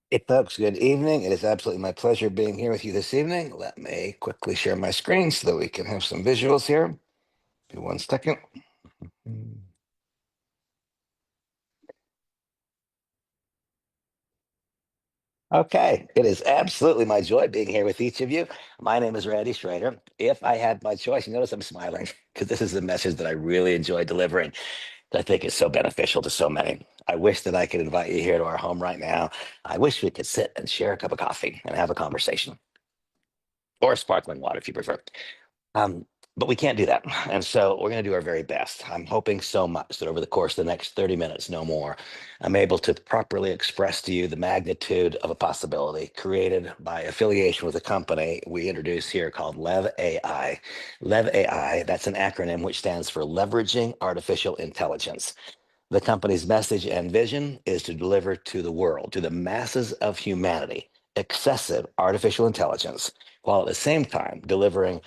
Hey folks, good evening. It is absolutely my pleasure being here with you this evening. Let me quickly share my screen so that we can have some visuals here. Give me 1 second. Okay, it is absolutely my joy being here with each of you. My name is Randy Schrader. If I had my choice, you notice I'm smiling because this is the message that I really enjoy delivering that I think is so beneficial to so many. I wish that I could invite you here to our home right now. I wish we could sit and share a cup of coffee and have a conversation, or sparkling water if you prefer. Um, but we can't do that. And so we're going to do our very best. I'm hoping so much that over the course of the next 30 minutes, no more, I'm able to properly express to you the magnitude of a possibility created by affiliation with a company we introduce here called LEV AI. LEV AI, that's an acronym which stands for Leveraging Artificial Intelligence. The company's message and vision is to deliver to the world, to the masses of humanity, excessive artificial intelligence, while at the same time delivering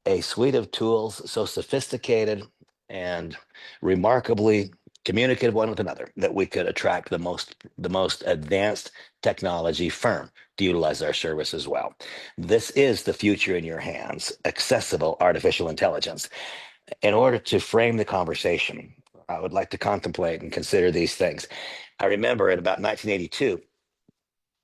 a suite of tools so sophisticated and remarkably communicative one with another that we could attract the most advanced technology firm to utilize our service as well. This is the future in your hands, accessible artificial intelligence. In order to frame the conversation, I would like to contemplate and consider these things. I remember in about 1982,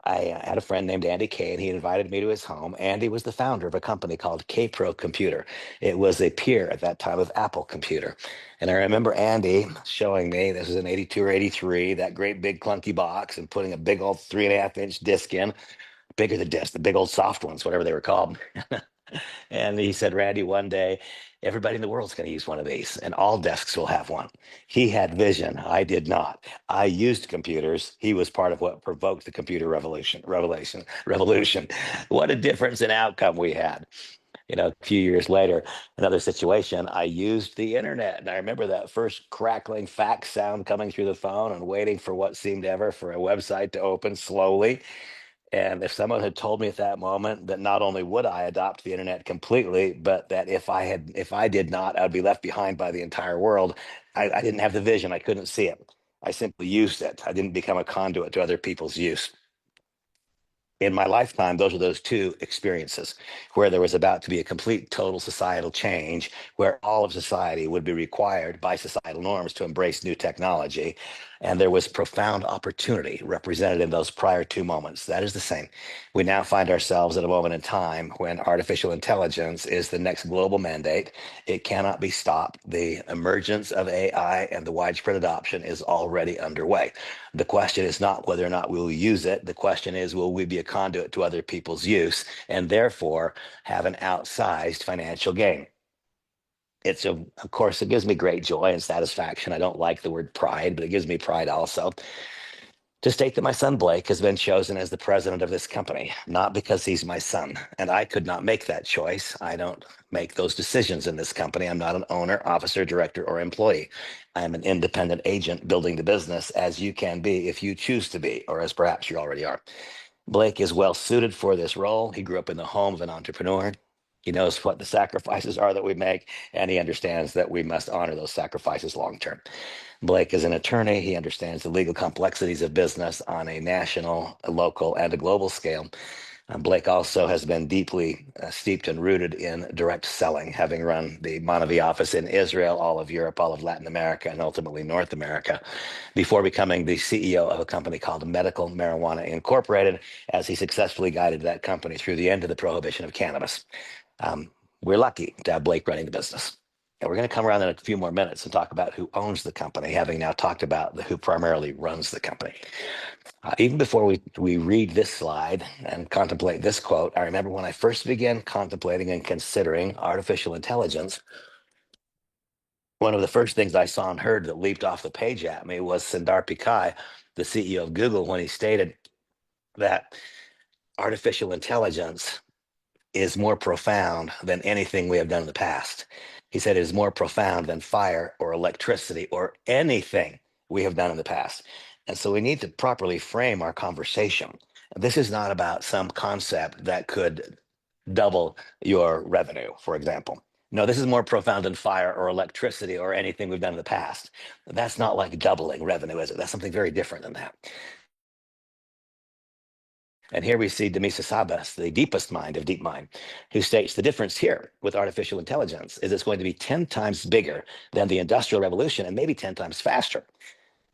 I had a friend named Andy Kay, and he invited me to his home. Andy was the founder of a company called K-Pro Computer. It was a peer at that time of Apple Computer. And I remember Andy showing me, this was in 82 or 83, that great big clunky box and putting a big old 3.5 inch disc in, bigger the disc, the big old soft ones, whatever they were called. And he said, Randy, one day everybody in the world's going to use one of these, and all desks will have one. He had vision. I did not. I used computers. He was part of what provoked the computer revolution. What a difference in outcome we had. A few years later, another situation, I used the internet. And I remember that first crackling fax sound coming through the phone and waiting for what seemed ever for a website to open slowly. And if someone had told me at that moment that not only would I adopt the internet completely, but that if I did not, I would be left behind by the entire world, I didn't have the vision. I couldn't see it. I simply used it. I didn't become a conduit to other people's use. In my lifetime, those are those two experiences where there was about to be a complete, total societal change, where all of society would be required by societal norms to embrace new technology. And there was profound opportunity represented in those prior two moments. That is the same. We now find ourselves at a moment in time when artificial intelligence is the next global mandate. It cannot be stopped. The emergence of AI and the widespread adoption is already underway. The question is not whether or not we will use it. The question is, will we be a conduit to other people's use and therefore have an outsized financial gain? Of course, it gives me great joy and satisfaction. I don't like the word pride, but it gives me pride also to state that my son Blake has been chosen as the president of this company, not because he's my son. And I could not make that choice. I don't make those decisions in this company. I'm not an owner, officer, director, or employee. I'm an independent agent building the business as you can be if you choose to be, or as perhaps you already are. Blake is well suited for this role. He grew up in the home of an entrepreneur. He knows what the sacrifices are that we make, and he understands that we must honor those sacrifices long term. Blake is an attorney. He understands the legal complexities of business on a national, a local, and a global scale. Blake also has been deeply steeped and rooted in direct selling, having run the Monavie office in Israel, all of Europe, all of Latin America, and ultimately North America, before becoming the CEO of a company called Medical Marijuana Incorporated, as he successfully guided that company through the end of the prohibition of cannabis. Um, we're lucky to have Blake running the business. And we're going to come around in a few more minutes and talk about who owns the company, having now talked about who primarily runs the company. Even before we read this slide and contemplate this quote, I remember when I first began contemplating and considering artificial intelligence, one of the first things I saw and heard that leaped off the page at me was Sundar Pichai, the CEO of Google, when he stated that artificial intelligence is more profound than anything we have done in the past. He said it is more profound than fire or electricity or anything we have done in the past. And so we need to properly frame our conversation. This is not about some concept that could double your revenue, for example. No, this is more profound than fire or electricity or anything we've done in the past. That's not like doubling revenue, is it? That's something very different than that. And here we see Demis Hassabis, the deepest mind of DeepMind, who states the difference here with artificial intelligence is it's going to be 10 times bigger than the Industrial Revolution and maybe 10 times faster.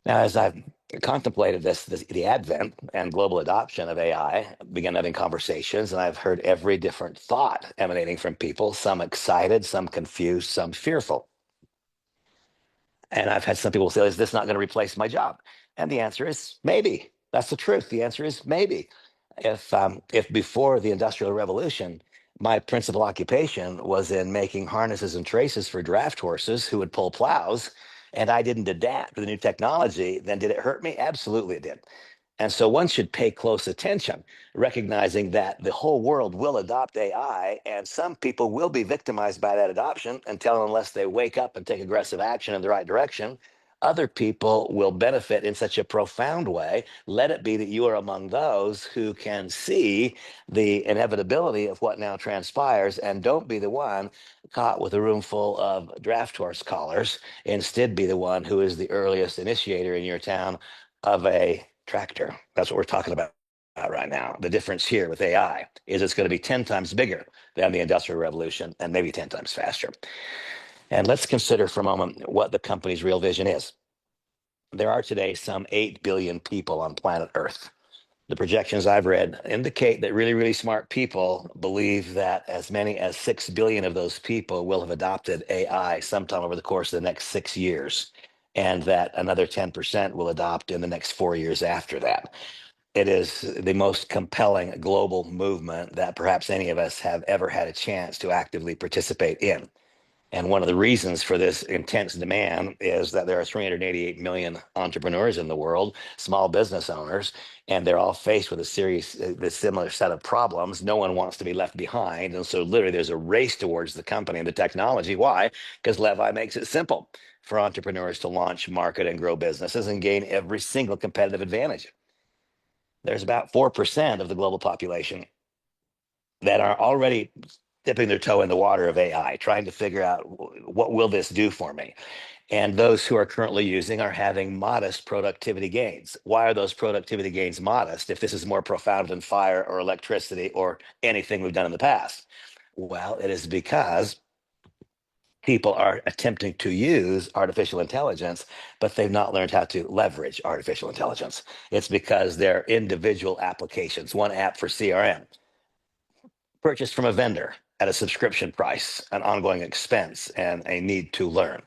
Now, as I've contemplated the advent and global adoption of AI, began having conversations, and I've heard every different thought emanating from people, some excited, some confused, some fearful. And I've had some people say, is this not going to replace my job? And the answer is maybe. That's the truth. The answer is maybe. If before the Industrial Revolution, my principal occupation was in making harnesses and traces for draft horses who would pull plows, and I didn't adapt to the new technology, then did it hurt me? Absolutely it did. And so one should pay close attention, recognizing that the whole world will adopt AI, and some people will be victimized by that adoption until and unless they wake up and take aggressive action in the right direction. Other people will benefit in such a profound way. Let it be that you are among those who can see the inevitability of what now transpires, and don't be the one caught with a room full of draft horse collars. Instead, be the one who is the earliest initiator in your town of a tractor. That's what we're talking about right now. The difference here with AI is it's going to be 10 times bigger than the Industrial Revolution and maybe 10 times faster. And let's consider for a moment what the company's real vision is. There are today some 8 billion people on planet Earth. The projections I've read indicate that really, really smart people believe that as many as 6 billion of those people will have adopted AI sometime over the course of the next 6 years, and that another 10% will adopt in the next 4 years after that. It is the most compelling global movement that perhaps any of us have ever had a chance to actively participate in. And one of the reasons for this intense demand is that there are 388 million entrepreneurs in the world, small business owners, and they're all faced with a similar set of problems. No one wants to be left behind. And so literally there's a race towards the company and the technology. Why? Because LEVI makes it simple for entrepreneurs to launch, market, and grow businesses and gain every single competitive advantage. There's about 4% of the global population that are already dipping their toe in the water of AI, trying to figure out what will this do for me. And those who are currently using are having modest productivity gains. Why are those productivity gains modest if this is more profound than fire or electricity or anything we've done in the past? Well, it is because people are attempting to use artificial intelligence, but they've not learned how to leverage artificial intelligence. It's because they're individual applications. One app for CRM, purchased from a vendor at a subscription price, an ongoing expense, and a need to learn.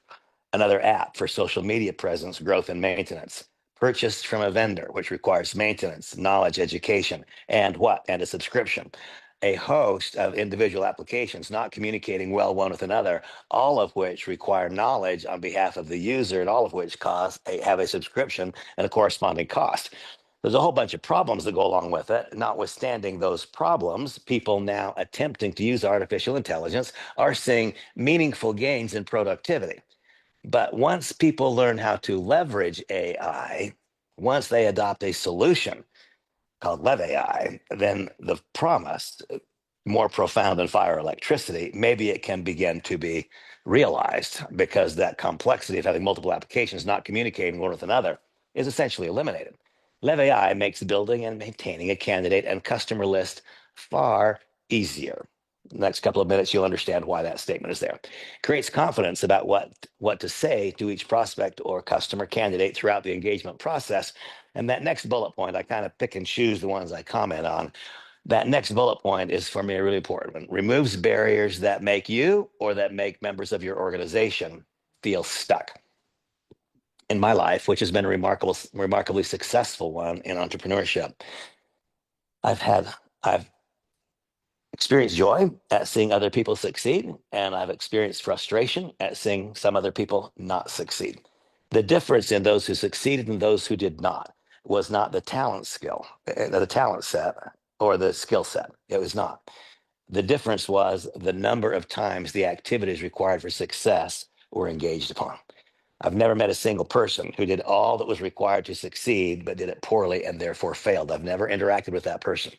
Another app for social media presence, growth, and maintenance, purchased from a vendor, which requires maintenance, knowledge, education, and what? And a subscription. A host of individual applications not communicating well one with another, all of which require knowledge on behalf of the user, and all of which have a subscription and a corresponding cost. There's a whole bunch of problems that go along with it. Notwithstanding those problems, people now attempting to use artificial intelligence are seeing meaningful gains in productivity. But once people learn how to leverage AI, once they adopt a solution called LEV AI, then the promise, more profound than fire or electricity, maybe it can begin to be realized, because that complexity of having multiple applications not communicating one with another is essentially eliminated. LEV AI makes building and maintaining a candidate and customer list far easier. Next couple of minutes, you'll understand why that statement is there. Creates confidence about what to say to each prospect or customer candidate throughout the engagement process. And that next bullet point, I kind of pick and choose the ones I comment on. That next bullet point is for me a really important one. Removes barriers that make you or that make members of your organization feel stuck. In my life, which has been a remarkably successful one in entrepreneurship, I've experienced joy at seeing other people succeed, and I've experienced frustration at seeing some other people not succeed. The difference in those who succeeded and those who did not was not the talent set or the skill set. It was not. The difference was the number of times the activities required for success were engaged upon. I've never met a single person who did all that was required to succeed, but did it poorly and therefore failed. I've never interacted with that person.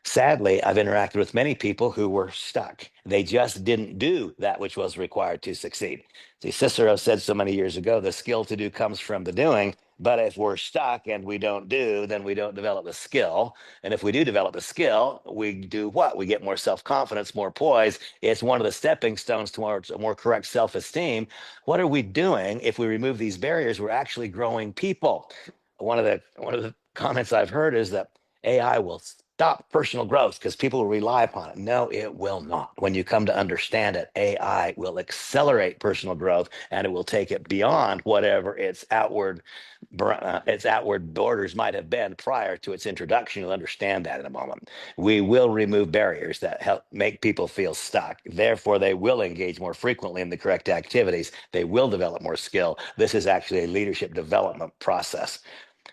Sadly, I've interacted with many people who were stuck. They just didn't do that which was required to succeed. See, Cicero said so many years ago, the skill to do comes from the doing. But if we're stuck and we don't do, then we don't develop the skill. And if we do develop the skill, we do what? We get more self confidence, more poise. It's one of the stepping stones towards a more correct self esteem. What are we doing if we remove these barriers? We're actually growing people. One of the comments I've heard is that AI will stop personal growth because people will rely upon it. No, it will not. When you come to understand it, AI will accelerate personal growth and it will take it beyond whatever its outward borders might have been prior to its introduction. You'll understand that in a moment. We will remove barriers that help make people feel stuck. Therefore, they will engage more frequently in the correct activities. They will develop more skill. This is actually a leadership development process.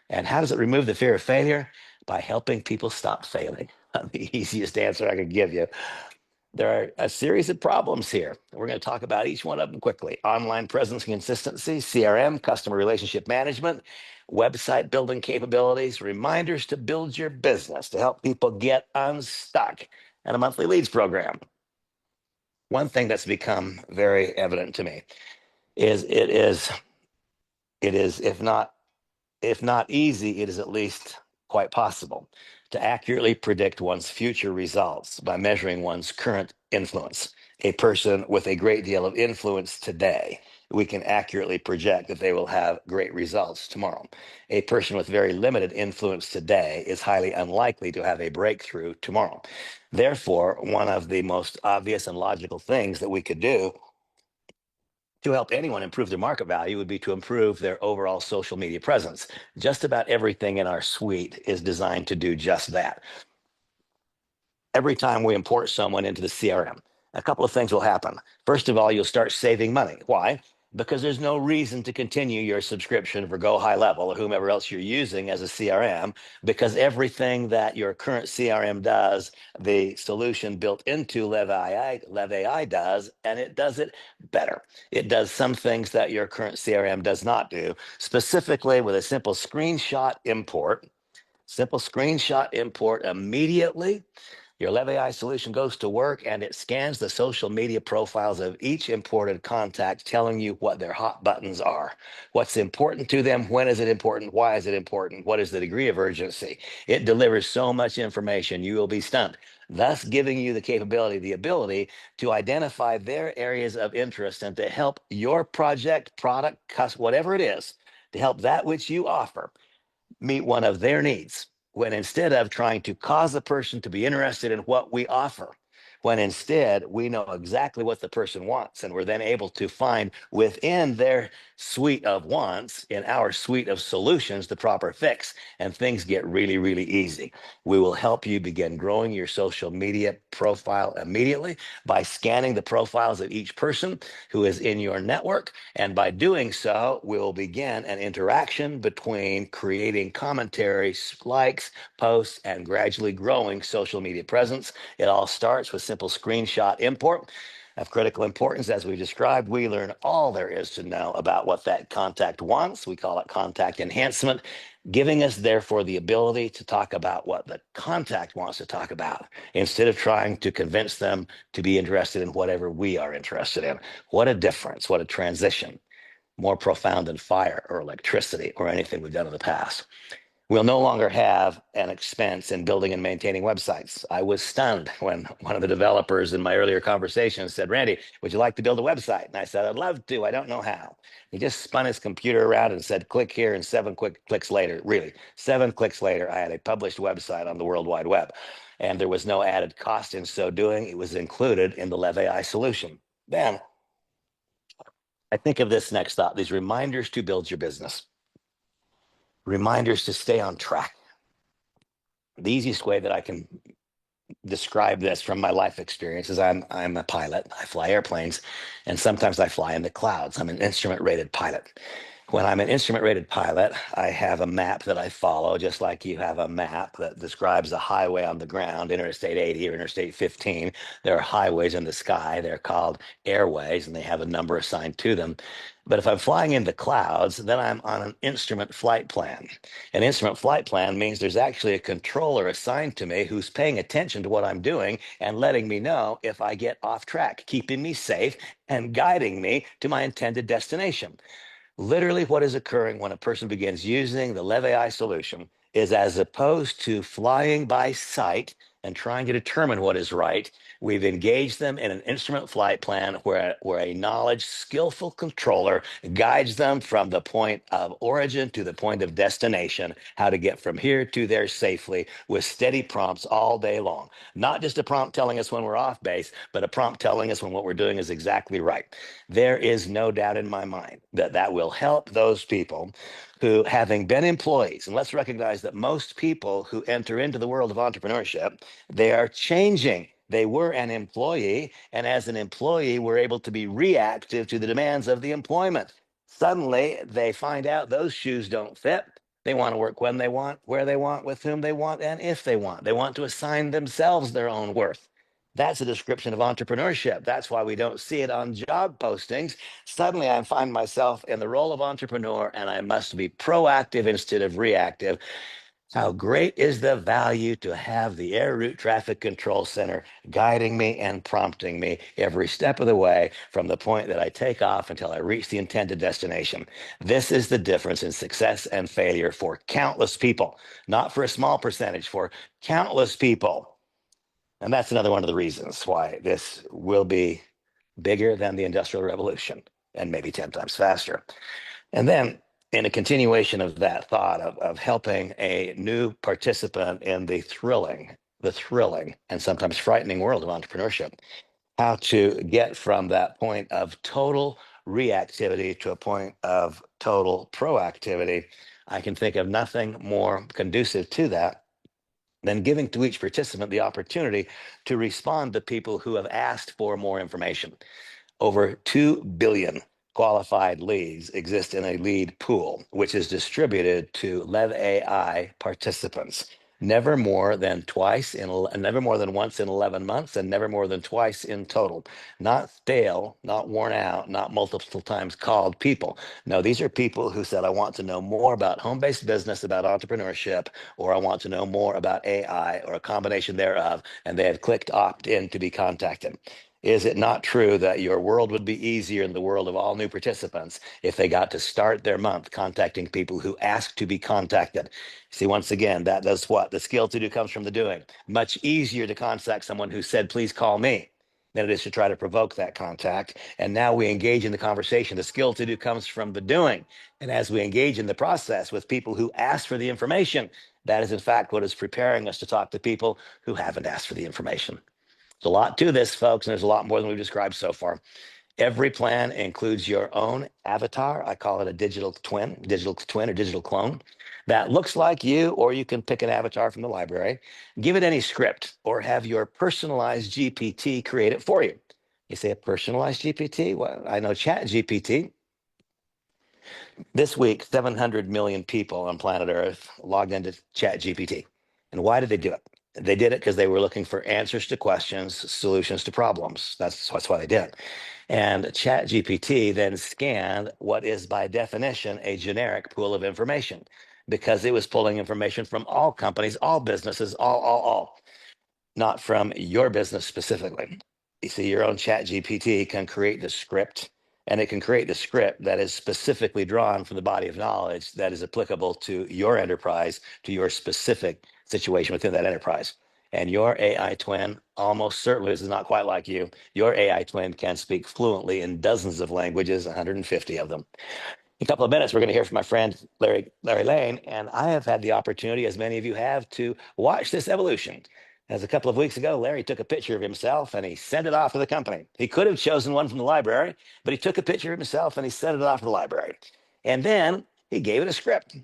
And how does it remove the fear of failure? By helping people stop failing. The easiest answer I could give you. There are a series of problems here. We're going to talk about each one of them quickly. Online presence and consistency, CRM, customer relationship management, website building capabilities, reminders to build your business to help people get unstuck, and a monthly leads program. One thing that's become very evident to me is it is if not easy, it is at least quite possible to accurately predict one's future results by measuring one's current influence. A person with a great deal of influence today, we can accurately project that they will have great results tomorrow. A person with very limited influence today is highly unlikely to have a breakthrough tomorrow. Therefore, one of the most obvious and logical things that we could do to help anyone improve their market value would be to improve their overall social media presence. Just about everything in our suite is designed to do just that. Every time we import someone into the CRM, a couple of things will happen. First of all, you'll start saving money. Why? Because there's no reason to continue your subscription for Go High Level or whomever else you're using as a CRM, because everything that your current CRM does, the solution built into LEV AI does, and it does it better. It does some things that your current CRM does not do, specifically with a simple screenshot import immediately. Your LEV AI solution goes to work and it scans the social media profiles of each imported contact, telling you what their hot buttons are, what's important to them, when is it important, why is it important, what is the degree of urgency. It delivers so much information, you will be stunned, thus giving you the ability to identify their areas of interest and to help your project, product, whatever it is, to help that which you offer meet one of their needs, when instead of trying to cause a person to be interested in what we offer, when instead we know exactly what the person wants and we're then able to find within their suite of wants, in our suite of solutions, the proper fix, and things get really, really easy. We will help you begin growing your social media profile immediately by scanning the profiles of each person who is in your network. And by doing so, we'll begin an interaction between creating commentary, likes, posts, and gradually growing social media presence. It all starts with simple screenshot import. Of critical importance, as we described, we learn all there is to know about what that contact wants. We call it contact enhancement, giving us, therefore, the ability to talk about what the contact wants to talk about instead of trying to convince them to be interested in whatever we are interested in. What a difference, what a transition, more profound than fire or electricity or anything we've done in the past. We'll no longer have an expense in building and maintaining websites. I was stunned when one of the developers in my earlier conversation said, Randy, would you like to build a website? And I said, I'd love to. I don't know how. He just spun his computer around and said, click here, and 7 quick clicks later, really, 7 clicks later, I had a published website on the World Wide Web. And there was no added cost in so doing. It was included in the LEV AI solution. Then I think of this next thought, these reminders to build your business, reminders to stay on track. The easiest way that I can describe this from my life experience is I'm a pilot. I fly airplanes, and sometimes I fly in the clouds. I'm an instrument rated pilot. When I'm an instrument rated pilot, I have a map that I follow, just like you have a map that describes a highway on the ground, Interstate 80 or Interstate 15. There are highways in the sky. They're called airways, and they have a number assigned to them. But if I'm flying in the clouds, then I'm on an instrument flight plan. An instrument flight plan means there's actually a controller assigned to me who's paying attention to what I'm doing and letting me know if I get off track, keeping me safe and guiding me to my intended destination. Literally, what is occurring when a person begins using the LEV AI solution is, as opposed to flying by sight and trying to determine what is right, we've engaged them in an instrument flight plan where a knowledge, skillful controller guides them from the point of origin to the point of destination, how to get from here to there safely with steady prompts all day long. Not just a prompt telling us when we're off base, but a prompt telling us when what we're doing is exactly right. There is no doubt in my mind that that will help those people who, having been employees, and let's recognize that most people who enter into the world of entrepreneurship, they are changing. They were an employee, and as an employee, were able to be reactive to the demands of the employment. Suddenly, they find out those shoes don't fit. They want to work when they want, where they want, with whom they want, and if they want. They want to assign themselves their own worth. That's a description of entrepreneurship. That's why we don't see it on job postings. Suddenly, I find myself in the role of entrepreneur, and I must be proactive instead of reactive. How great is the value to have the Air Route Traffic Control Center guiding me and prompting me every step of the way from the point that I take off until I reach the intended destination. This is the difference in success and failure for countless people, not for a small percentage, for countless people. And that's another one of the reasons why this will be bigger than the Industrial Revolution and maybe 10 times faster. And then, in a continuation of that thought of helping a new participant in the thrilling and sometimes frightening world of entrepreneurship, how to get from that point of total reactivity to a point of total proactivity, I can think of nothing more conducive to that than giving to each participant the opportunity to respond to people who have asked for more information. Over 2 billion qualified leads exist in a lead pool, which is distributed to LEV AI participants. Never more than once in 11 months, and never more than twice in total. Not stale, not worn out, not multiple times called people. No, these are people who said, I want to know more about home-based business, about entrepreneurship, or I want to know more about AI, or a combination thereof, and they have clicked opt in to be contacted. Is it not true that your world would be easier in the world of all new participants if they got to start their month contacting people who ask to be contacted? See, once again, that does what? The skill to do comes from the doing. Much easier to contact someone who said, please call me, than it is to try to provoke that contact. And now we engage in the conversation. The skill to do comes from the doing. And as we engage in the process with people who ask for the information, that is in fact what is preparing us to talk to people who haven't asked for the information. There's a lot to this, folks, and there's a lot more than we've described so far. Every plan includes your own avatar. I call it a digital twin or digital clone that looks like you, or you can pick an avatar from the library, give it any script, or have your personalized GPT create it for you. You say a personalized GPT? Well, I know Chat GPT. This week, 700 million people on planet Earth logged into ChatGPT. And why did they do it? They did it because they were looking for answers to questions, solutions to problems. That's why they did it. And ChatGPT then scanned what is by definition a generic pool of information because it was pulling information from all companies, all businesses, all, not from your business specifically. You see, your own Chat GPT can create the script, and it can create the script that is specifically drawn from the body of knowledge that is applicable to your enterprise, to your specific situation within that enterprise. And your AI twin almost certainly this is not quite like you. Your AI twin can speak fluently in dozens of languages, 150 of them. In a couple of minutes, we're going to hear from my friend Larry Lane, and I have had the opportunity, as many of you have, to watch this evolution. As a couple of weeks ago, Larry took a picture of himself and he sent it off to the company. He could have chosen one from the library, but he took a picture of himself and he sent it off to the library. And then he gave it a script.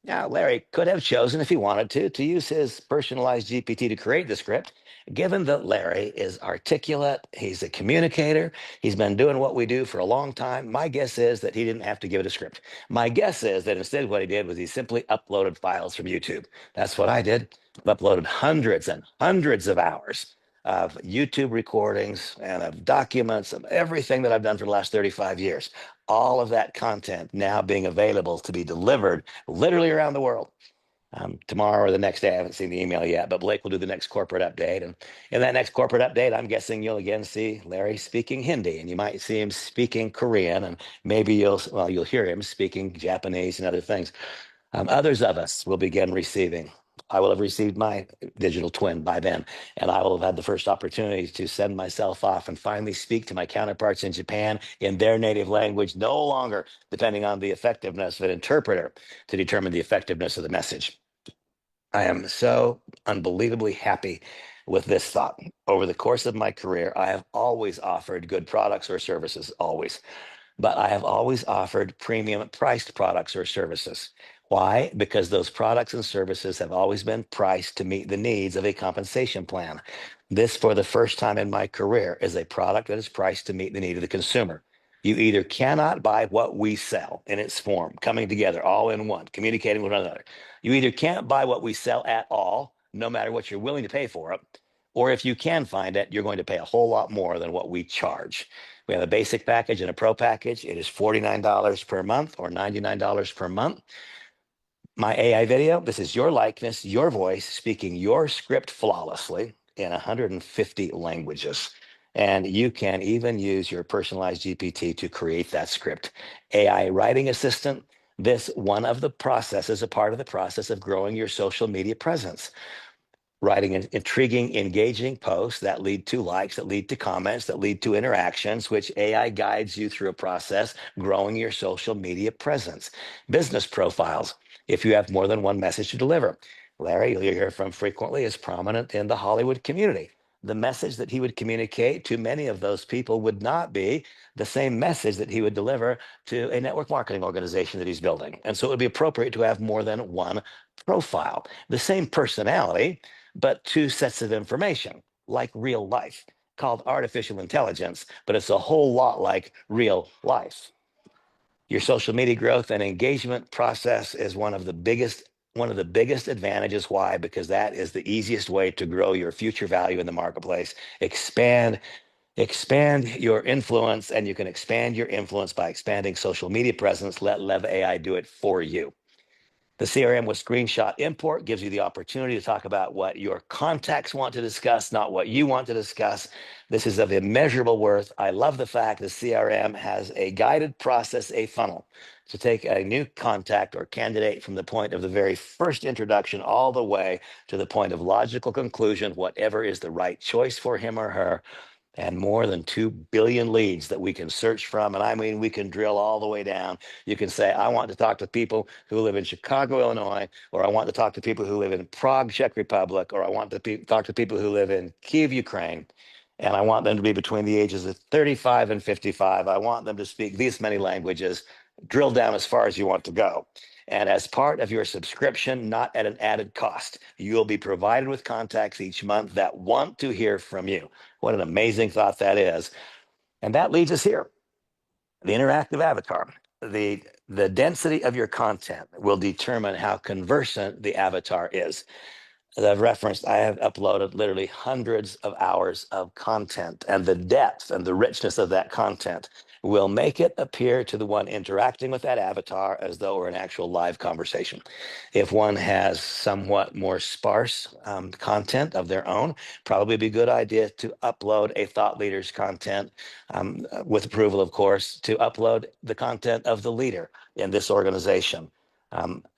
Now, Larry could have chosen, if he wanted to use his personalized GPT to create the script. Given that Larry is articulate, he's a communicator, he's been doing what we do for a long time, my guess is that he didn't have to give it a script. My guess is that instead what he did was he simply uploaded files from YouTube. That's what I did. I've uploaded hundreds and hundreds of hours of YouTube recordings and of documents of everything that I've done for the last 35 years. All of that content now being available to be delivered literally around the world. Tomorrow or the next day, I haven't seen the email yet, but Blake will do the next corporate update. And in that next corporate update, I'm guessing you'll again see Larry speaking Hindi, and you might see him speaking Korean, and maybe you'll hear him speaking Japanese and other things. Others of us will begin receiving. I will have received my digital twin by then, and I will have had the first opportunity to send myself off and finally speak to my counterparts in Japan in their native language, no longer depending on the effectiveness of an interpreter to determine the effectiveness of the message. I am so unbelievably happy with this thought. Over the course of my career, I have always offered good products or services, always, but I have always offered premium priced products or services. Why? Because those products and services have always been priced to meet the needs of a compensation plan. This, for the first time in my career, is a product that is priced to meet the need of the consumer. You either cannot buy what we sell in its form, coming together all in one, communicating with one another. You either can't buy what we sell at all, no matter what you're willing to pay for it, or if you can find it, you're going to pay a whole lot more than what we charge. We have a basic package and a pro package. It is $49 per month or $99 per month. My AI video, this is your likeness, your voice, speaking your script flawlessly in 150 languages. And you can even use your personalized GPT to create that script. AI writing assistant, this one of the processes, a part of the process of growing your social media presence, writing intriguing, engaging posts that lead to likes, that lead to comments, that lead to interactions, which AI guides you through a process, growing your social media presence. Business profiles, if you have more than one message to deliver. Larry, you'll hear from frequently, is prominent in the Hollywood community. The message that he would communicate to many of those people would not be the same message that he would deliver to a network marketing organization that he's building. And so it would be appropriate to have more than one profile. The same personality, but two sets of information, like real life, called artificial intelligence, but it's a whole lot like real life. Your social media growth and engagement process is one of the biggest advantages. Why? Because that is the easiest way to grow your future value in the marketplace. Expand your influence, and you can expand your influence by expanding social media presence. Let LEV AI do it for you. The CRM with screenshot import gives you the opportunity to talk about what your contacts want to discuss, not what you want to discuss. This is of immeasurable worth. I love the fact that CRM has a guided process, a funnel to take a new contact or candidate from the point of the very first introduction all the way to the point of logical conclusion, whatever is the right choice for him or her, and more than 2 billion leads that we can search from. And I mean, we can drill all the way down. You can say, I want to talk to people who live in Chicago, Illinois, or I want to talk to people who live in Prague, Czech Republic, or I want to talk to people who live in Kiev, Ukraine. And I want them to be between the ages of 35 and 55. I want them to speak these many languages. Drill down as far as you want to go. And as part of your subscription, not at an added cost, you'll be provided with contacts each month that want to hear from you. What an amazing thought that is. And that leads us here. The interactive avatar. The density of your content will determine how conversant the avatar is. As I've referenced, I have uploaded literally hundreds of hours of content, and the depth and the richness of that content will make it appear to the one interacting with that avatar as though we're an actual live conversation. If one has somewhat more sparse content of their own, probably be a good idea to upload a thought leader's content, with approval, of course, to upload the content of the leader in this organization.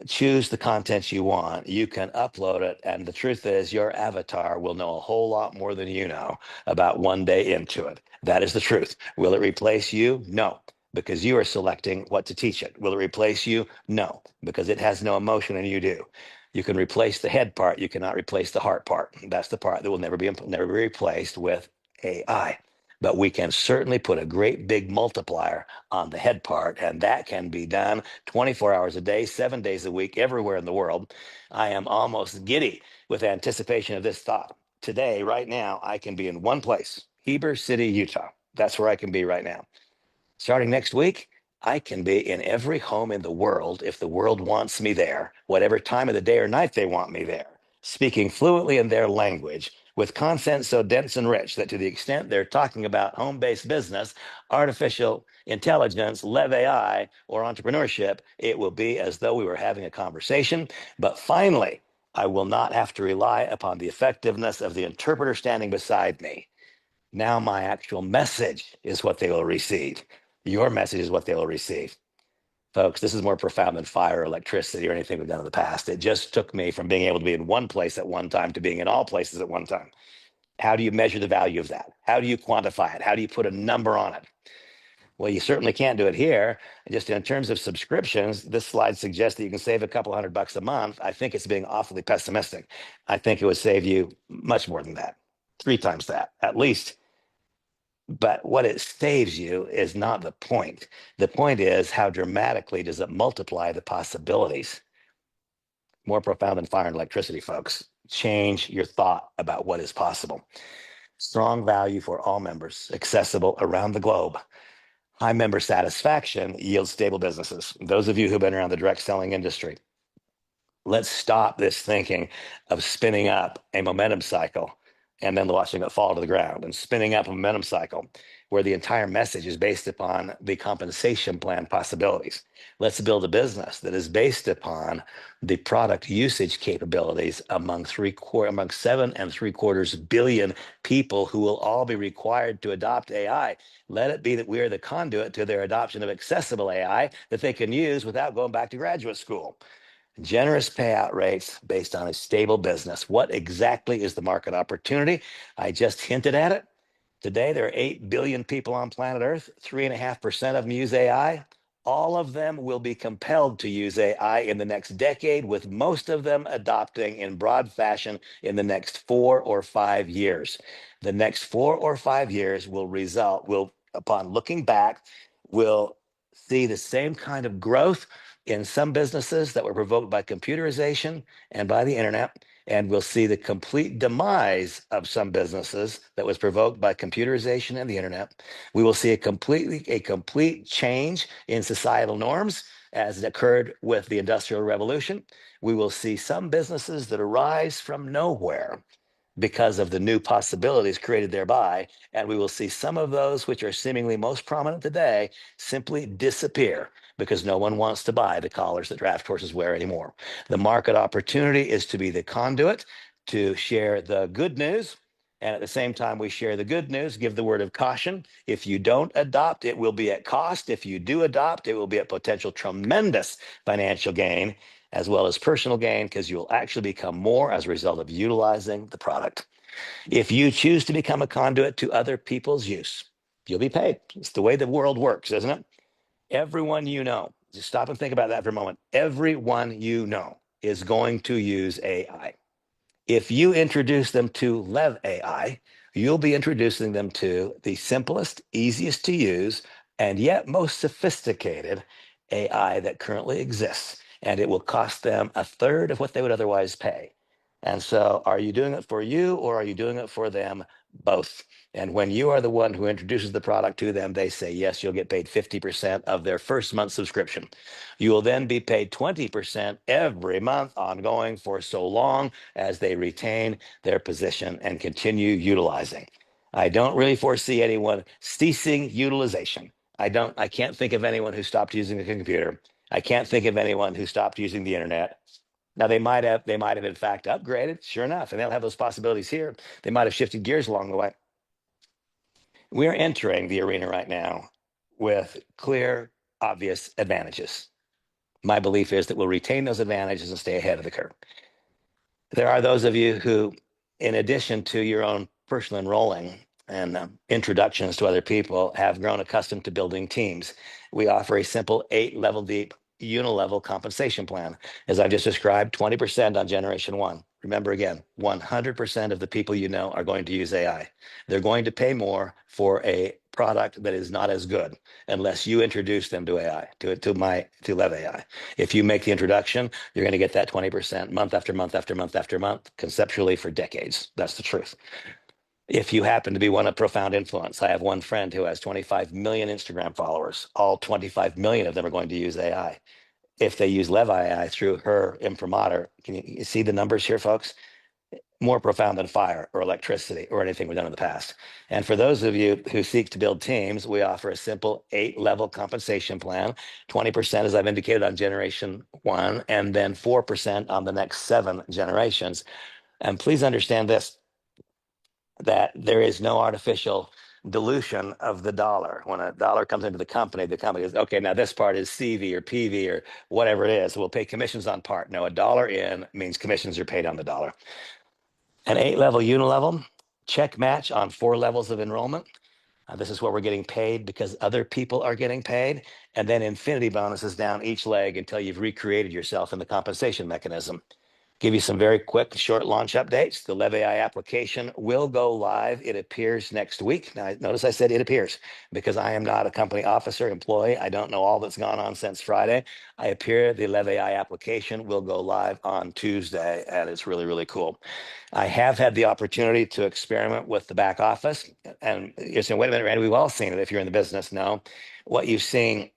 Choose the content you want. You can upload it. And the truth is, your avatar will know a whole lot more than you know about one day into it. That is the truth. Will it replace you? No, because you are selecting what to teach it. Will it replace you? No, because it has no emotion and you do. You can replace the head part. You cannot replace the heart part. That's the part that will never be replaced with AI. But we can certainly put a great big multiplier on the head part, and that can be done 24 hours a day, 7 days a week, everywhere in the world. I am almost giddy with anticipation of this thought. Today, right now, I can be in one place, Heber City, Utah. That's where I can be right now. Starting next week, I can be in every home in the world if the world wants me there, whatever time of the day or night they want me there, speaking fluently in their language, with content so dense and rich that to the extent they're talking about home-based business, artificial intelligence, LEV AI, or entrepreneurship, it will be as though we were having a conversation. But finally, I will not have to rely upon the effectiveness of the interpreter standing beside me. Now my actual message is what they will receive. Your message is what they will receive. Folks, this is more profound than fire or electricity or anything we've done in the past. It just took me from being able to be in one place at one time to being in all places at one time. How do you measure the value of that? How do you quantify it? How do you put a number on it? Well, you certainly can't do it here. Just in terms of subscriptions, this slide suggests that you can save a couple $100 a month. I think it's being awfully pessimistic. I think it would save you much more than that, 3 times that at least. But what it saves you is not the point. The point is, how dramatically does it multiply the possibilities? More profound than fire and electricity, folks. Change your thought about what is possible. Strong value for all members, accessible around the globe. High member satisfaction yields stable businesses. Those of you who've been around the direct selling industry, let's stop this thinking of spinning up a momentum cycle and then watching it fall to the ground, and spinning up a momentum cycle where the entire message is based upon the compensation plan possibilities. Let's build a business that is based upon the product usage capabilities among 7.75 billion people who will all be required to adopt AI. Let it be that we are the conduit to their adoption of accessible AI that they can use without going back to graduate school. Generous payout rates based on a stable business. What exactly is the market opportunity? I just hinted at it. Today, there are 8 billion people on planet Earth. 3.5% of them use AI. All of them will be compelled to use AI in the next decade, with most of them adopting in broad fashion in the next 4 or 5 years. The next 4 or 5 years upon looking back, will see the same kind of growth in some businesses that were provoked by computerization and by the internet, and we'll see the complete demise of some businesses that was provoked by computerization and the internet. We will see a complete change in societal norms as it occurred with the Industrial Revolution. We will see some businesses that arise from nowhere because of the new possibilities created thereby. And we will see some of those which are seemingly most prominent today simply disappear because no one wants to buy the collars that draft horses wear anymore. The market opportunity is to be the conduit to share the good news. And at the same time we share the good news, give the word of caution. If you don't adopt, it will be at cost. If you do adopt, it will be at potential tremendous financial gain, as well as personal gain, because you will actually become more as a result of utilizing the product. If you choose to become a conduit to other people's use, you'll be paid. It's the way the world works, isn't it? Everyone you know, just stop and think about that for a moment. Everyone you know is going to use AI. If you introduce them to LEV AI, you'll be introducing them to the simplest, easiest to use, and yet most sophisticated AI that currently exists. And it will cost them a third of what they would otherwise pay. And so, are you doing it for you, or are you doing it for them? Both. And when you are the one who introduces the product to them, they say, yes, you'll get paid 50% of their first month's subscription. You will then be paid 20% every month ongoing for so long as they retain their position and continue utilizing. I don't really foresee anyone ceasing utilization. I can't think of anyone who stopped using a computer. I can't think of anyone who stopped using the internet. Now they might have in fact upgraded, sure enough, and they'll have those possibilities here. They might have shifted gears along the way. We're entering the arena right now with clear, obvious advantages. My belief is that we'll retain those advantages and stay ahead of the curve. There are those of you who, in addition to your own personal enrolling and introductions to other people, have grown accustomed to building teams. We offer a simple 8-level deep unilevel compensation plan. As I just described, 20% on generation 1. Remember again, 100% of the people you know are going to use AI. They're going to pay more for a product that is not as good unless you introduce them to AI, to LEV AI. If you make the introduction, you're going to get that 20% month after month after month after month, conceptually for decades. That's the truth. If you happen to be one of profound influence, I have one friend who has 25 million Instagram followers. All 25 million of them are going to use AI. If they use LEV AI through her imprimatur, can you see the numbers here, folks? more profound than fire or electricity or anything we've done in the past. And for those of you who seek to build teams, we offer a simple 8-level compensation plan. 20%, as I've indicated, on generation one, and then 4% on the next 7 generations. And please understand this, that there is no artificial dilution of the dollar. When a dollar comes into the company goes, okay, now this part is CV or PV or whatever it is. We'll pay commissions on part. No, a dollar in means commissions are paid on the dollar. An 8-level unilevel, check match on 4 levels of enrollment. This is where we're getting paid because other people are getting paid. And then infinity bonuses down each leg until you've recreated yourself in the compensation mechanism. Give you some very quick, short launch updates. The LEV AI application will go live. It appears next week. Now, notice I said it appears because I am not a company officer, employee. I don't know all that's gone on since Friday. I appear the LEV AI application will go live on Tuesday, and it's really, really cool. I have had the opportunity to experiment with the back office. And you're saying, wait a minute, Randy, we've all seen it if you're in the business. No, what you've seen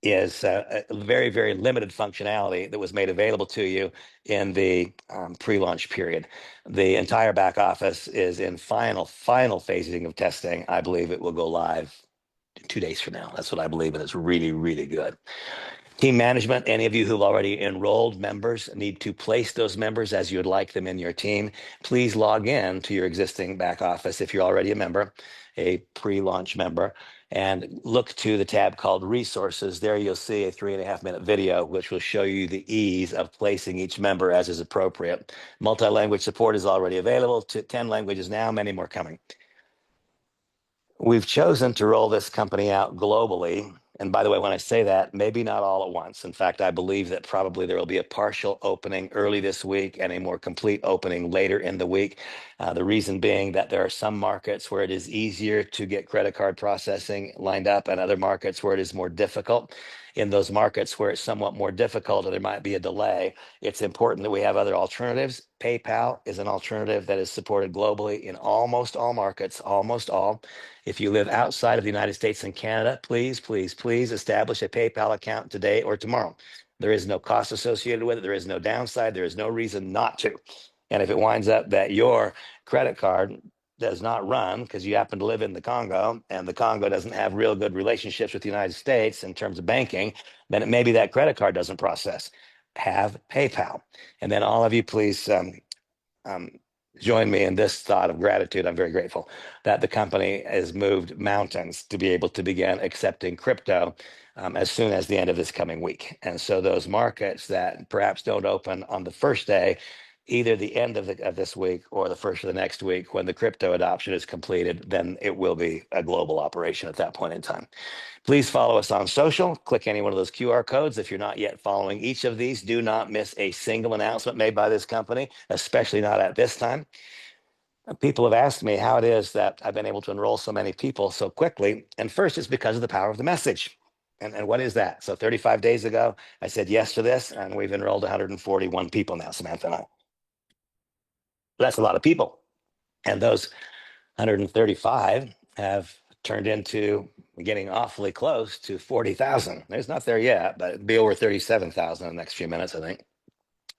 is a very, very limited functionality that was made available to you in the pre-launch period. The entire back office is in final phasing of testing. I believe it will go live 2 days from now. That's what I believe, and it's really, really good. Team management, any of you who've already enrolled members need to place those members as you would like them in your team. Please log in to your existing back office if you're already a member, a pre-launch member, and look to the tab called resources. There you'll see a 3.5-minute video, which will show you the ease of placing each member as is appropriate. Multi-language support is already available to 10 languages now, many more coming. We've chosen to roll this company out globally. And by the way, when I say that, maybe not all at once. In fact, I believe that probably there will be a partial opening early this week and a more complete opening later in the week. The reason being that there are some markets where it is easier to get credit card processing lined up and other markets where it is more difficult. In those markets where it's somewhat more difficult or there might be a delay, it's important that we have other alternatives. PayPal is an alternative that is supported globally in almost all markets, almost all. If you live outside of the United States and Canada, please, please, please establish a PayPal account today or tomorrow. There is no cost associated with it. There is no downside. There is no reason not to. And if it winds up that your credit card does not run because you happen to live in the Congo and the Congo doesn't have real good relationships with the United States in terms of banking, then it may be that credit card doesn't process. Have PayPal. And then all of you, please join me in this thought of gratitude. I'm very grateful that the company has moved mountains to be able to begin accepting crypto as soon as the end of this coming week. And so those markets that perhaps don't open on the first day, either the end of this week or the first of the next week, when the crypto adoption is completed, then it will be a global operation at that point in time. Please follow us on social. Click any one of those QR codes. If you're not yet following each of these, do not miss a single announcement made by this company, especially not at this time. People have asked me how it is that I've been able to enroll so many people so quickly. And first, it's because of the power of the message. And what is that? So 35 days ago, I said yes to this, and we've enrolled 141 people now, Samantha and I. That's a lot of people. And those 135 have turned into getting awfully close to 40,000. It's not there yet, but it'll be over 37,000 in the next few minutes, I think.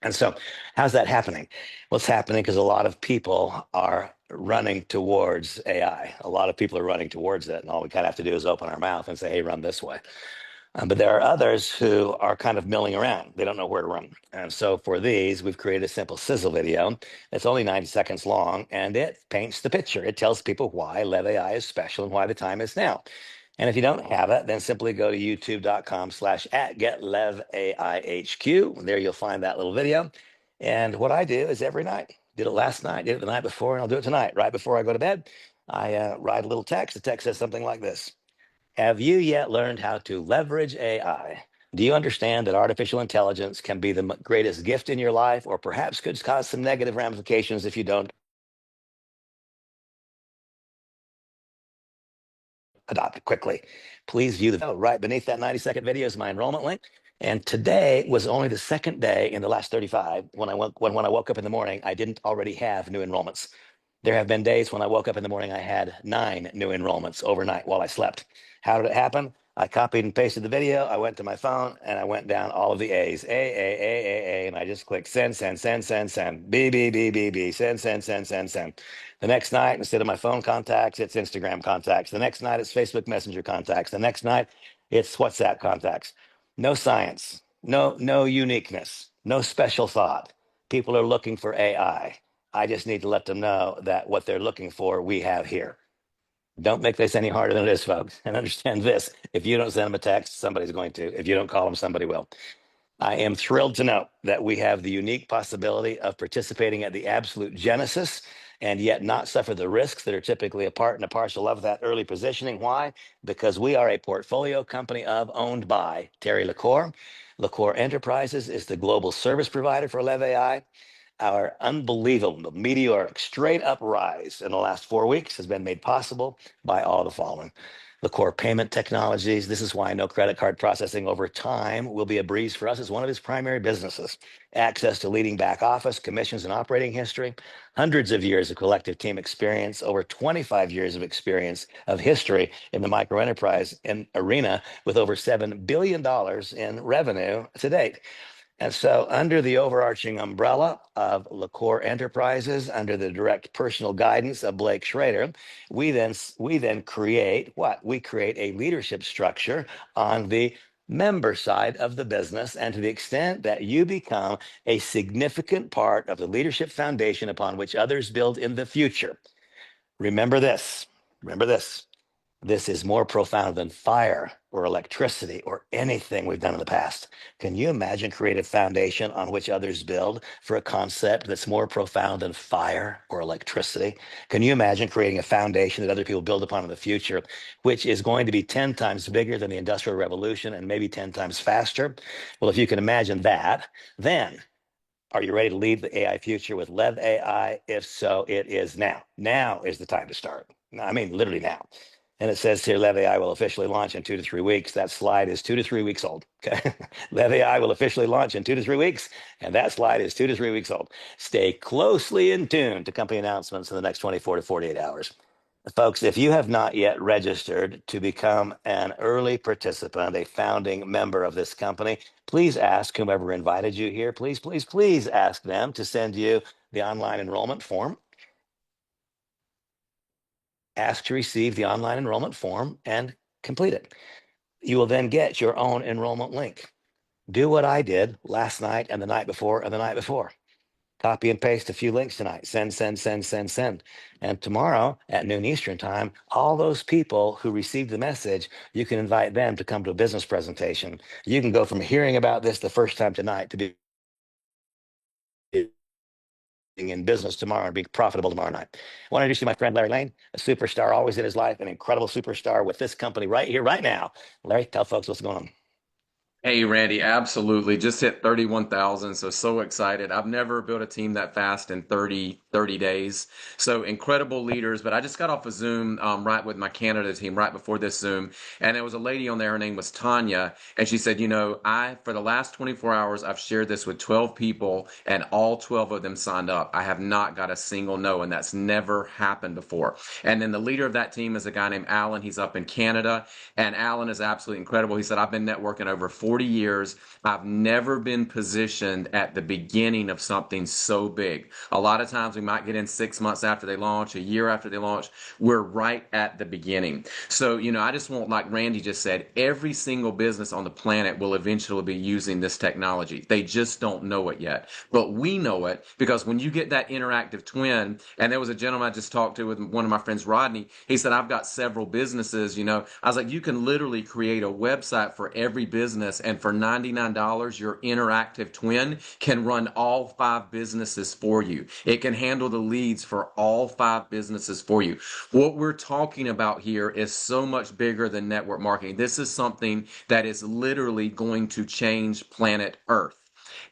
And so how's that happening? Well, it's happening because a lot of people are running towards AI. A lot of people are running towards it. And all we kind of have to do is open our mouth and say, hey, run this way. But there are others who are kind of milling around. They don't know where to run. And so for these, we've created a simple sizzle video. It's only 90 seconds long, and it paints the picture. It tells people why LEV AI is special and why the time is now. And if you don't have it, then simply go to youtube.com/@GetLEVAIHQ. There you'll find that little video. And what I do is every night, did it last night, did it the night before, and I'll do it tonight. Right before I go to bed, I write a little text. The text says something like this. Have you yet learned how to leverage AI? Do you understand that artificial intelligence can be the greatest gift in your life, or perhaps could cause some negative ramifications if you don't adopt it quickly? Please view the video right beneath that 90-second video is my enrollment link. And today was only the second day in the last 35 when I woke up in the morning, I didn't already have new enrollments. There have been days when I woke up in the morning, I had 9 new enrollments overnight while I slept. How did it happen? I copied and pasted the video. I went to my phone and I went down all of the A's. A, and I just clicked send, send, send, send, send. B, B, B, B, B, send, send, send, send, send. The next night, instead of my phone contacts, it's Instagram contacts. The next night, it's Facebook Messenger contacts. The next night, it's WhatsApp contacts. No science, no uniqueness, no special thought. People are looking for AI. I just need to let them know that what they're looking for, we have here. Don't make this any harder than it is, folks. And understand this: if you don't send them a text, somebody's going to. If you don't call them, somebody will. I am thrilled to know that we have the unique possibility of participating at the absolute genesis and yet not suffer the risks that are typically a part and a parcel of that early positioning. Why? Because we are a portfolio company of, owned by Terry LaCour. LaCour Enterprises is the global service provider for LEV AI. Our unbelievable meteoric straight up rise in the last 4 weeks has been made possible by all the following. The core payment technologies. This is why no credit card processing over time will be a breeze for us as one of its primary businesses. Access to leading back office, commissions, and operating history. Hundreds of years of collective team experience, over 25 years of experience of history in the micro enterprise arena with over $7 billion in revenue to date. And so, under the overarching umbrella of LaCour Enterprises, under the direct personal guidance of Blake Schrader, we then create what? We create a leadership structure on the member side of the business, and to the extent that you become a significant part of the leadership foundation upon which others build in the future. Remember this. Remember this. This is more profound than fire or electricity or anything we've done in the past. Can you imagine creating a foundation on which others build for a concept that's more profound than fire or electricity? Can you imagine creating a foundation that other people build upon in the future, which is going to be 10 times bigger than the Industrial Revolution and maybe 10 times faster? Well, if you can imagine that, then are you ready to lead the AI future with LEV AI? If so, it is now. Now is the time to start. I mean, literally now. And it says here, LEV AI will officially launch in 2 to 3 weeks. That slide is 2 to 3 weeks old. Okay. LEV AI will officially launch in 2 to 3 weeks. And that slide is 2 to 3 weeks old. Stay closely in tune to company announcements in the next 24 to 48 hours. Folks, if you have not yet registered to become an early participant, a founding member of this company, please ask whomever invited you here. Please, please, please ask them to send you the online enrollment form. Ask to receive the online enrollment form and complete it. You will then get your own enrollment link. Do what I did last night and the night before and the night before. Copy and paste a few links tonight. Send, send, send, send, send. And tomorrow at noon Eastern time, all those people who received the message, you can invite them to come to a business presentation. You can go from hearing about this the first time tonight to being in business tomorrow and be profitable tomorrow night. I want to introduce you to my friend Larry Lane, a superstar always in his life, an incredible superstar with this company right here, right now. Larry, tell folks what's going on. Hey, Randy, absolutely. Just hit 31,000. So excited. I've never built a team that fast in 30 days. So incredible leaders. But I just got off a Zoom right with my Canada team right before this Zoom. And there was a lady on there. Her name was Tanya. And she said, for the last 24 hours, I've shared this with 12 people and all 12 of them signed up. I have not got a single no. And that's never happened before. And then the leader of that team is a guy named Alan. He's up in Canada. And Alan is absolutely incredible. He said, I've been networking over 40 years. I've never been positioned at the beginning of something so big. A lot of times we might get in 6 months after they launch, a year after they launch. We're right at the beginning. So, I just want, like Randy just said, every single business on the planet will eventually be using this technology. They just don't know it yet. But we know it because when you get that interactive twin, and there was a gentleman I just talked to with one of my friends, Rodney, he said, I've got several businesses, I was like, you can literally create a website for every business, and for $99, your interactive twin can run all 5 businesses for you. It can handle the leads for all 5 businesses for you. What we're talking about here is so much bigger than network marketing. This is something that is literally going to change planet Earth.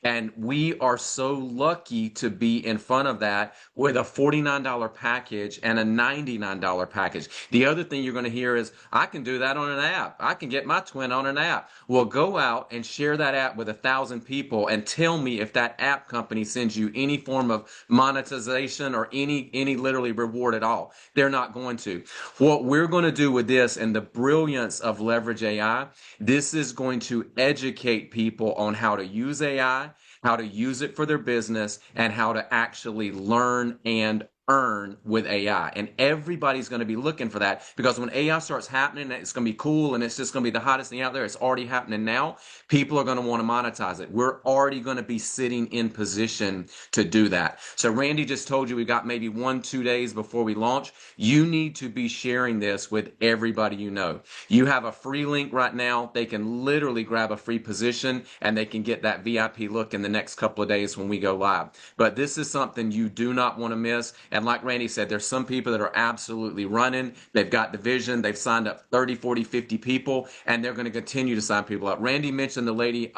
And we are so lucky to be in front of that with a $49 package and a $99 package. The other thing you're going to hear is, I can do that on an app. I can get my twin on an app. Well, go out and share that app with 1,000 people and tell me if that app company sends you any form of monetization or any literally reward at all. They're not going to. What we're going to do with this and the brilliance of Leverage AI, this is going to educate people on how to use AI, how to use it for their business, and how to actually learn and earn with AI. And everybody's going to be looking for that, because when AI starts happening, it's going to be cool and it's just going to be the hottest thing out there. It's already happening now. People are going to want to monetize it. We're already going to be sitting in position to do that. So Randy just told you we got maybe 1-2 days before we launch. You need to be sharing this with everybody you know. You have a free link right now. They can literally grab a free position and they can get that VIP look in the next couple of days when we go live. But this is something you do not want to miss. And like Randy said, there's some people that are absolutely running. They've got the vision. They've signed up 30, 40, 50 people, and they're going to continue to sign people up. Randy mentioned the lady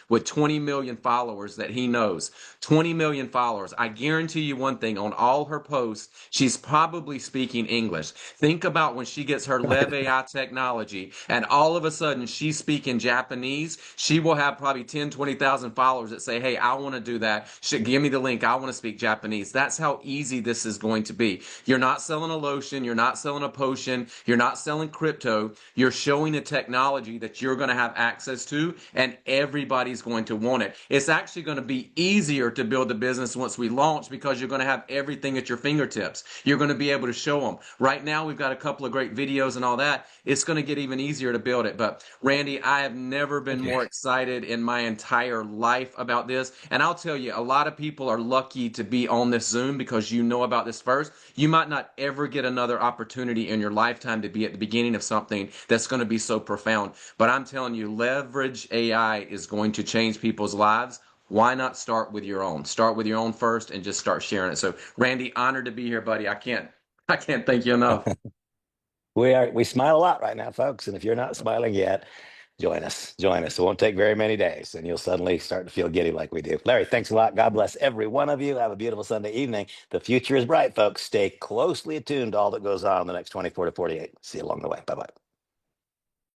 with 20 million followers that he knows. 20 million followers. I guarantee you one thing, on all her posts, she's probably speaking English. Think about when she gets her LEV AI technology and all of a sudden she's speaking Japanese, she will have probably 10, 20,000 followers that say, hey, I want to do that. Give me the link. I want to speak Japanese. That's how easy this is going to be. You're not selling a lotion. You're not selling a potion. You're not selling crypto. You're showing a technology that you're going to have access to, and everybody's going to want it. It's actually going to be easier to build the business once we launch, because you're going to have everything at your fingertips. You're going to be able to show them. Right now, we've got a couple of great videos and all that. It's going to get even easier to build it. But Randy, I have never been Thank you. more excited in my entire life about this. And I'll tell you, a lot of people are lucky to be on this Zoom because you know about this first. You might not ever get another opportunity in your lifetime to be at the beginning of something that's going to be so profound. But I'm telling you, Leverage AI is going to change people's lives. Why not start with your own? Start with your own first and just start sharing it. So, Randy, honored to be here, buddy. I can't thank you enough. We smile a lot right now, folks. And if you're not smiling yet, join us. Join us. It won't take very many days, and you'll suddenly start to feel giddy like we do. Larry, thanks a lot. God bless every one of you. Have a beautiful Sunday evening. The future is bright, folks. Stay closely attuned to all that goes on in the next 24 to 48. See you along the way. Bye bye.